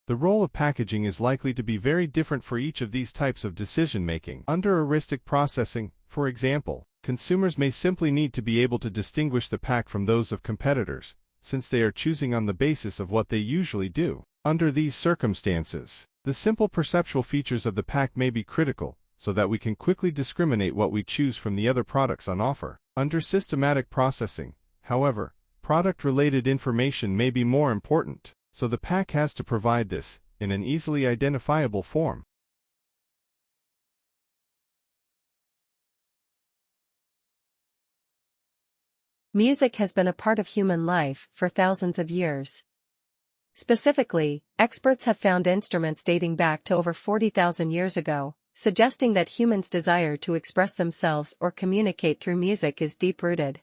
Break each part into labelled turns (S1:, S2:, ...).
S1: The role of packaging is likely to be very different for each of these types of decision-making. Under heuristic processing, for example, consumers may simply need to be able to distinguish the pack from those of competitors, since they are choosing on the basis of what they usually do. Under these circumstances, the simple perceptual features of the pack may be critical, so that we can quickly discriminate what we choose from the other products on offer. Under systematic processing, however, product-related information may be more important, so the pack has to provide this in an easily identifiable form.
S2: Music has been a part of human life for thousands of years. Specifically, experts have found instruments dating back to over 40,000 years ago, suggesting that humans' desire to express themselves or communicate through music is deep-rooted.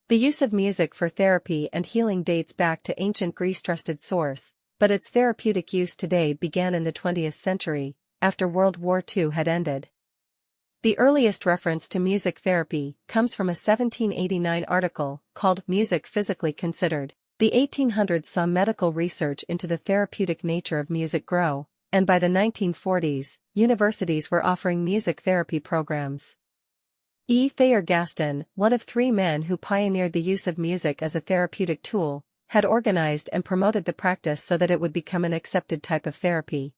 S2: The use of music for therapy and healing dates back to ancient Greece's trusted source, but its therapeutic use today began in the 20th century, after World War II had ended. The earliest reference to music therapy comes from a 1789 article called Music Physically Considered. The 1800s saw medical research into the therapeutic nature of music grow, and by the 1940s, universities were offering music therapy programs. E. Thayer Gaston, one of three men who pioneered the use of music as a therapeutic tool, had organized and promoted the practice so that it would become an accepted type of therapy.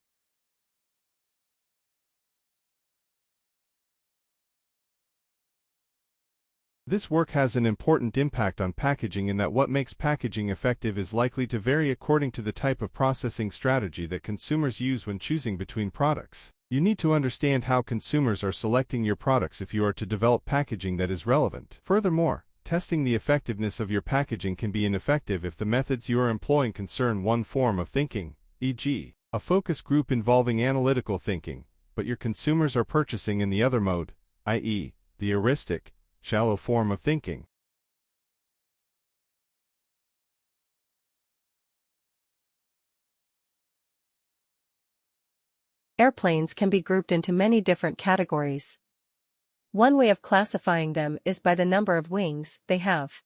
S1: This work has an important impact on packaging in that what makes packaging effective is likely to vary according to the type of processing strategy that consumers use when choosing between products. You need to understand how consumers are selecting your products if you are to develop packaging that is relevant. Furthermore, testing the effectiveness of your packaging can be ineffective if the methods you are employing concern one form of thinking, e.g., a focus group involving analytical thinking, but your consumers are purchasing in the other mode, i.e., the heuristic, shallow form of thinking.
S2: Airplanes can be grouped into many different categories. One way of classifying them is by the number of wings they have.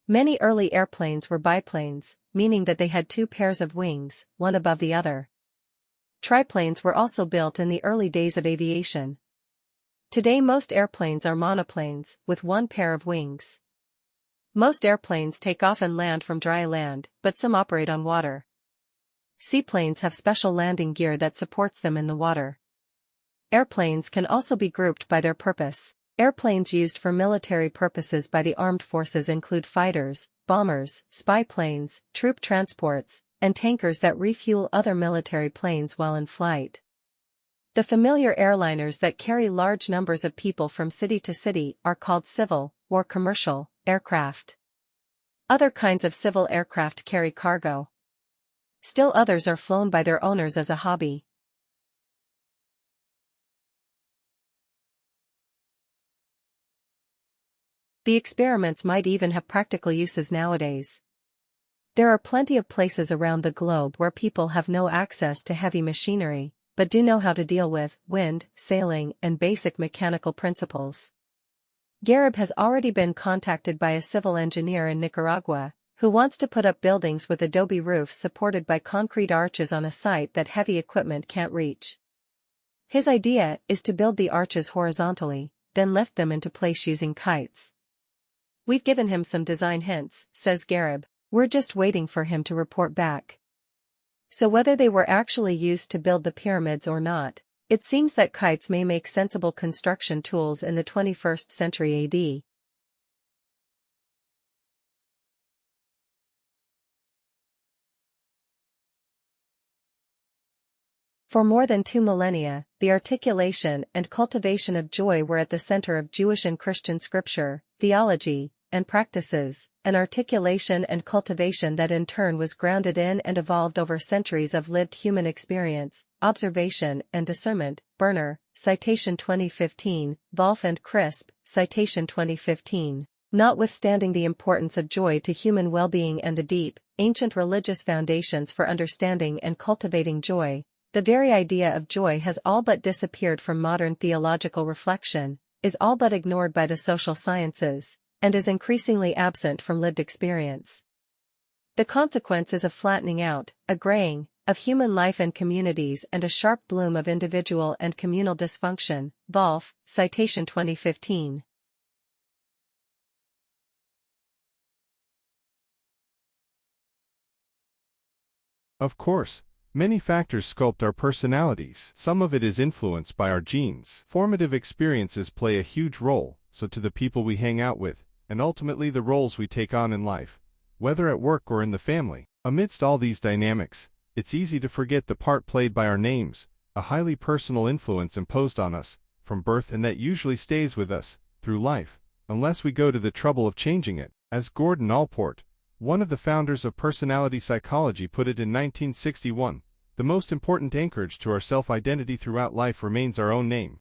S2: Many early airplanes were biplanes, meaning that they had two pairs of wings, one above the other. Triplanes were also built in the early days of aviation. Today most airplanes are monoplanes, with one pair of wings. Most airplanes take off and land from dry land, but some operate on water. Seaplanes have special landing gear that supports them in the water. Airplanes can also be grouped by their purpose. Airplanes used for military purposes by the armed forces include fighters, bombers, spy planes, troop transports, and tankers that refuel other military planes while in flight. The familiar airliners that carry large numbers of people from city to city are called civil, or commercial, aircraft. Other kinds of civil aircraft carry cargo. Still others are flown by their owners as a hobby. The experiments might even have practical uses nowadays. There are plenty of places around the globe where people have no access to heavy machinery, but do know how to deal with wind, sailing, and basic mechanical principles. Garib has already been contacted by a civil engineer in Nicaragua, who wants to put up buildings with adobe roofs supported by concrete arches on a site that heavy equipment can't reach. His idea is to build the arches horizontally, then lift them into place using kites. We've given him some design hints, says Garib. We're just waiting for him to report back. So whether they were actually used to build the pyramids or not, it seems that kites may make sensible construction tools in the 21st century AD. For more than 2 millennia, the articulation and cultivation of joy were at the center of Jewish and Christian scripture, theology, and practices, an articulation and cultivation that in turn was grounded in and evolved over centuries of lived human experience, observation and discernment. Berner, citation 2015, Wolf and Crisp, citation 2015. Notwithstanding the importance of joy to human well-being and the deep, ancient religious foundations for understanding and cultivating joy, the very idea of joy has all but disappeared from modern theological reflection, is all but ignored by the social sciences, and is increasingly absent from lived experience. The consequence is a flattening out, a graying, of human life and communities and a sharp bloom of individual and communal dysfunction. Volf, citation 2015.
S1: Of course, many factors sculpt our personalities. Some of it is influenced by our genes. Formative experiences play a huge role, so do the people we hang out with, and ultimately the roles we take on in life, whether at work or in the family. Amidst all these dynamics, it's easy to forget the part played by our names, a highly personal influence imposed on us from birth and that usually stays with us through life, unless we go to the trouble of changing it. As Gordon Allport, one of the founders of personality psychology, put it in 1961, the most important anchorage to our self-identity throughout life remains our own name.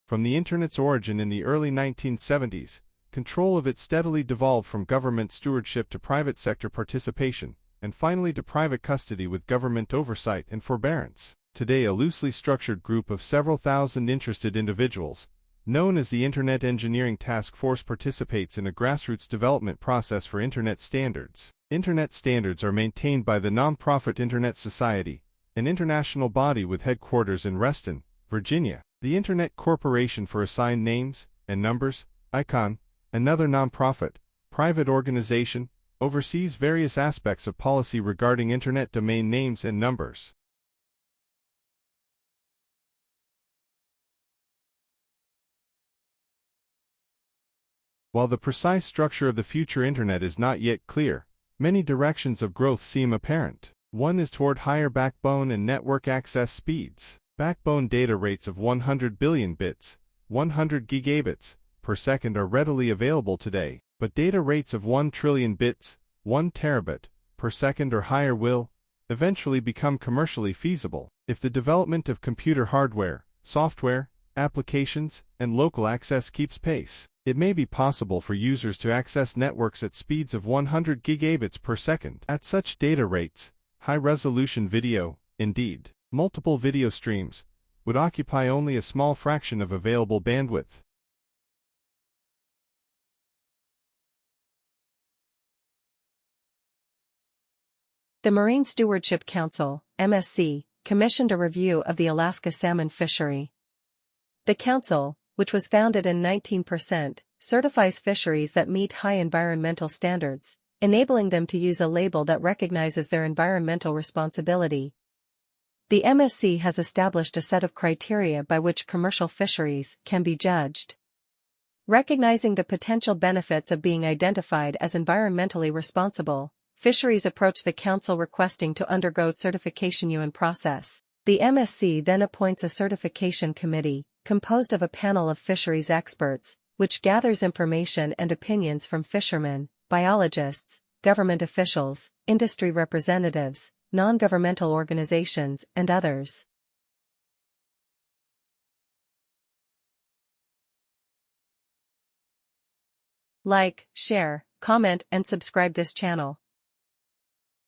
S1: From the Internet's origin in the early 1970s, control of it steadily devolved from government stewardship to private sector participation, and finally to private custody with government oversight and forbearance. Today, a loosely structured group of several thousand interested individuals, known as the Internet Engineering Task Force, participates in a grassroots development process for Internet standards. Internet standards are maintained by the nonprofit Internet Society, an international body with headquarters in Reston, Virginia. The Internet Corporation for Assigned Names and Numbers, ICANN, another nonprofit, private organization, oversees various aspects of policy regarding Internet domain names and numbers. While the precise structure of the future Internet is not yet clear, many directions of growth seem apparent. One is toward higher backbone and network access speeds. Backbone data rates of 100 billion bits, 100 gigabits, per second are readily available today, but data rates of 1 trillion bits, 1 terabit, per second or higher will eventually become commercially feasible. If the development of computer hardware, software, applications, and local access keeps pace, it may be possible for users to access networks at speeds of 100 gigabits per second. At such data rates, high-resolution video, indeed, multiple video streams, would occupy only a small fraction of available bandwidth.
S2: The Marine Stewardship Council, MSC, commissioned a review of the Alaska salmon fishery. The council, which was founded in 19%, certifies fisheries that meet high environmental standards, enabling them to use a label that recognizes their environmental responsibility. The MSC has established a set of criteria by which commercial fisheries can be judged. Recognizing the potential benefits of being identified as environmentally responsible, fisheries approach the council requesting to undergo certification UN process. The MSC then appoints a certification committee, composed of a panel of fisheries experts, which gathers information and opinions from fishermen, biologists, government officials, industry representatives, non-governmental organizations, and others. Like, share, comment, and subscribe this channel.